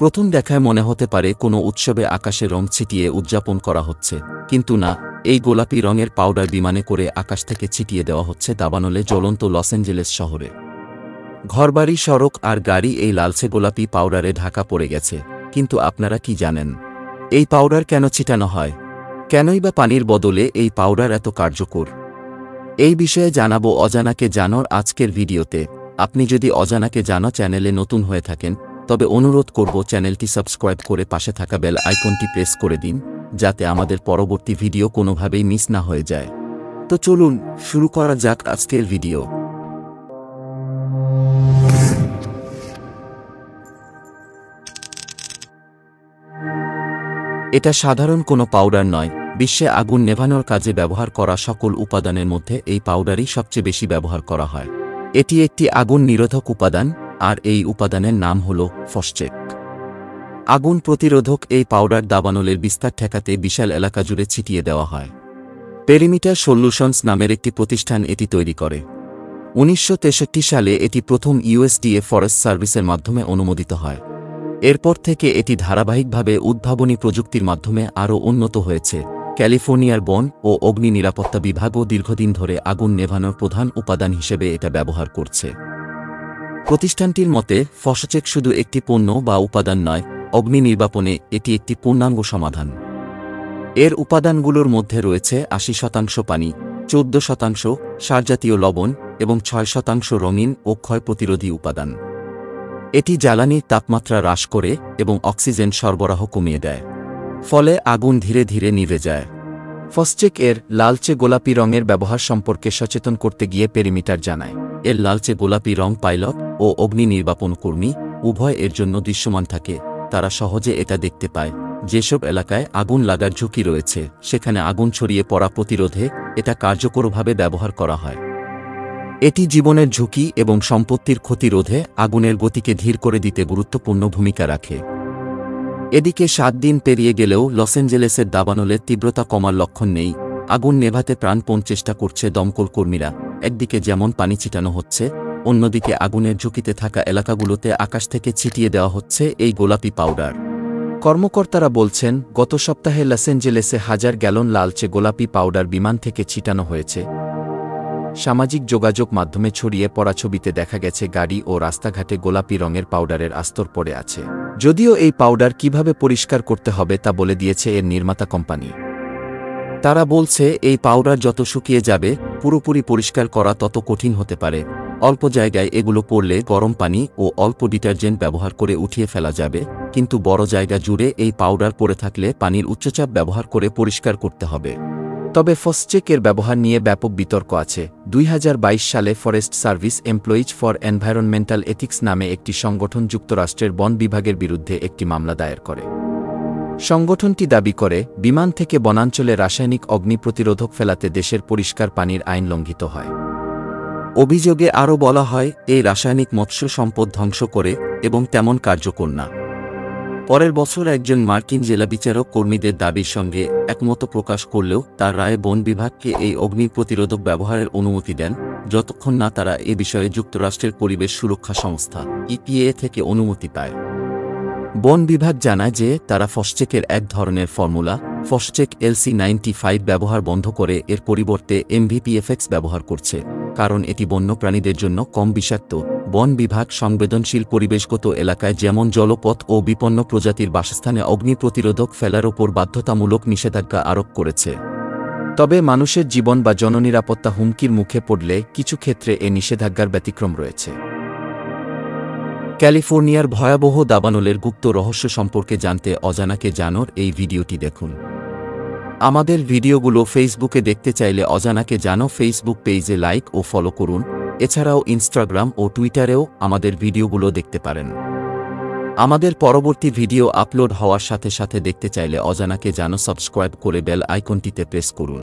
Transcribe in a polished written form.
প্রথম দেখায় মনে হতে পারে কোনো উৎসবে আকাশে রং ছিটিয়ে উদযাপন করা হচ্ছে, কিন্তু না, এই গোলাপি রঙের পাউডার বিমানে করে আকাশ থেকে ছিটিয়ে দেওয়া হচ্ছে দাবানলে জ্বলন্ত লস অ্যাঞ্জেলেস শহরে। ঘরবাড়ি, সড়ক আর গাড়ি এই লালচে গোলাপি পাউডারে ঢাকা পড়ে গেছে। কিন্তু আপনারা কি জানেন এই পাউডার কেন ছিটানো হয়? কেনই বা পানির বদলে এই পাউডার এত কার্যকর? এই বিষয়ে জানাবো অজানাকে জানোর আজকের ভিডিওতে। আপনি যদি অজানাকে জানো চ্যানেলে নতুন হয়ে থাকেন, তবে অনুরোধ করব চ্যানেলটি সাবস্ক্রাইব করে পাশে থাকা বেল আইকনটি প্রেস করে দিন, যাতে আমাদের পরবর্তী ভিডিও কোনোভাবেই মিস না হয়ে যায়। তো চলুন শুরু করা যাক আজকের ভিডিও। এটা সাধারণ কোনো পাউডার নয়। বিশ্বে আগুন নেভানোর কাজে ব্যবহার করা সকল উপাদানের মধ্যে এই পাউডারই সবচেয়ে বেশি ব্যবহার করা হয়। এটি একটি আগুন নিরোধক উপাদান, আর এই উপাদানের নাম হল ফসচেক। আগুন প্রতিরোধক এই পাউডার দাবানলের বিস্তার ঠেকাতে বিশাল এলাকা জুড়ে ছিটিয়ে দেওয়া হয়। পেরিমিটার সলিউশনস নামের একটি প্রতিষ্ঠান এটি তৈরি করে। 1963 সালে এটি প্রথম ইউএসডিএ ফরেস্ট সার্ভিসের মাধ্যমে অনুমোদিত হয়। এরপর থেকে এটি ধারাবাহিকভাবে উদ্ভাবনী প্রযুক্তির মাধ্যমে আরও উন্নত হয়েছে। ক্যালিফোর্নিয়ার বন ও অগ্নি নিরাপত্তা বিভাগও দীর্ঘদিন ধরে আগুন নেভানোর প্রধান উপাদান হিসেবে এটা ব্যবহার করছে। প্রতিষ্ঠানটির মতে ফসচেক শুধু একটি পণ্য বা উপাদান নয়, অগ্নি নির্বাপনে এটি একটি পূর্ণাঙ্গ সমাধান। এর উপাদানগুলোর মধ্যে রয়েছে 80% পানি, 14% সারজাতীয় লবণ এবং 6% রঙিন ও ক্ষয় প্রতিরোধী উপাদান। এটি জ্বালানির তাপমাত্রা হ্রাস করে এবং অক্সিজেন সরবরাহ কমিয়ে দেয়, ফলে আগুন ধীরে ধীরে নিভে যায়। ফসচেক এর লালচে গোলাপি রঙের ব্যবহার সম্পর্কে সচেতন করতে গিয়ে পেরিমিটার জানায়, এর লালচে গোলাপি রং পাইলট ও অগ্নি নির্বাপন কর্মী উভয় এর জন্য দৃশ্যমান থাকে। তারা সহজে এটা দেখতে পায়। যেসব এলাকায় আগুন লাগার ঝুঁকি রয়েছে, সেখানে আগুন ছড়িয়ে পড়া প্রতিরোধে এটা কার্যকরভাবে ব্যবহার করা হয়। এটি জীবনের ঝুঁকি এবং সম্পত্তির ক্ষতি রোধে আগুনের গতিকে ধীর করে দিতে গুরুত্বপূর্ণ ভূমিকা রাখে। এদিকে 7 দিন পেরিয়ে গেলেও লস অ্যাঞ্জেলেসের দাবানলের তীব্রতা কমার লক্ষণ নেই। আগুন নেভাতে প্রাণপণ চেষ্টা করছে দমকল কর্মীরা। একদিকে যেমন পানি ছিটানো হচ্ছে, অন্যদিকে আগুনের ঝুঁকিতে থাকা এলাকাগুলোতে আকাশ থেকে ছিটিয়ে দেওয়া হচ্ছে এই গোলাপি পাউডার। কর্মকর্তারা বলছেন, গত সপ্তাহে লস অ্যাঞ্জেলেসে 1000 গ্যালন লালচে গোলাপি পাউডার বিমান থেকে ছিটানো হয়েছে। সামাজিক যোগাযোগ মাধ্যমে ছড়িয়ে পড়া ছবিতে দেখা গেছে গাড়ি ও রাস্তাঘাটে গোলাপি রঙের পাউডারের আস্তর পড়ে আছে। যদিও এই পাউডার কিভাবে পরিষ্কার করতে হবে তা বলে দিয়েছে এর নির্মাতা কোম্পানি। তারা বলছে, এই পাউডার যত শুকিয়ে যাবে, পুরোপুরি পরিষ্কার করা তত কঠিন হতে পারে। অল্প জায়গায় এগুলো পড়লে গরম পানি ও অল্প ডিটারজেন্ট ব্যবহার করে উঠিয়ে ফেলা যাবে, কিন্তু বড় জায়গা জুড়ে এই পাউডার পড়ে থাকলে পানির উচ্চচাপ ব্যবহার করে পরিষ্কার করতে হবে। তবে ফসচেকের ব্যবহার নিয়ে ব্যাপক বিতর্ক আছে। 2022 সালে forest service employees for environmental ethics নামে একটি সংগঠন যুক্তরাষ্ট্রের বন বিভাগের বিরুদ্ধে একটি মামলা দায়ের করে। সংগঠনটি দাবি করে, বিমান থেকে বনাঞ্চলে রাসায়নিক অগ্নি প্রতিরোধক ফেলাতে দেশের পরিষ্কার পানির আইন লঙ্ঘিত হয়। অভিযোগে আরও বলা হয়, এই রাসায়নিক মৎস্য সম্পদ ধ্বংস করে এবং তেমন কার্যকর না। পরের বছর একজন মার্কিন জেলা বিচারক কর্মীদের দাবির সঙ্গে একমত প্রকাশ করলেও তার রায়ে বন বিভাগকে এই অগ্নি প্রতিরোধক ব্যবহারের অনুমতি দেন, যতক্ষণ না তারা এ বিষয়ে যুক্তরাষ্ট্রের পরিবেশ সুরক্ষা সংস্থা ইপিএ থেকে অনুমতি পায়। বন বিভাগ জানায় যে তারা ফসচেকের এক ধরনের ফর্মুলা ফসচেক LC95 ব্যবহার বন্ধ করে এর পরিবর্তে MVPFX ব্যবহার করছে, কারণ এটি বন্যপ্রাণীদের জন্য কম বিষাক্ত। বন বিভাগ সংবেদনশীল পরিবেশগত এলাকায় যেমন জলপথ ও বিপন্ন প্রজাতির বাসস্থানে অগ্নি প্রতিরোধক ফেলার ওপর বাধ্যতামূলক নিষেধাজ্ঞা আরোপ করেছে। তবে মানুষের জীবন বা জননিরাপত্তা হুমকির মুখে পড়লে কিছু ক্ষেত্রে এ নিষেধাজ্ঞার ব্যতিক্রম রয়েছে। ক্যালিফোর্নিয়ার ভয়াবহ দাবানলের গুপ্ত রহস্য সম্পর্কে জানতে অজানাকে জানোর এই ভিডিওটি দেখুন। আমাদের ভিডিওগুলো ফেসবুকে দেখতে চাইলে অজানাকে জানো ফেসবুক পেজে লাইক ও ফলো করুন। এছাড়াও ইনস্টাগ্রাম ও টুইটারেও আমাদের ভিডিওগুলো দেখতে পারেন। আমাদের পরবর্তী ভিডিও আপলোড হওয়ার সাথে সাথে দেখতে চাইলে অজানাকে জানো সাবস্ক্রাইব করে বেল আইকনটিতে প্রেস করুন।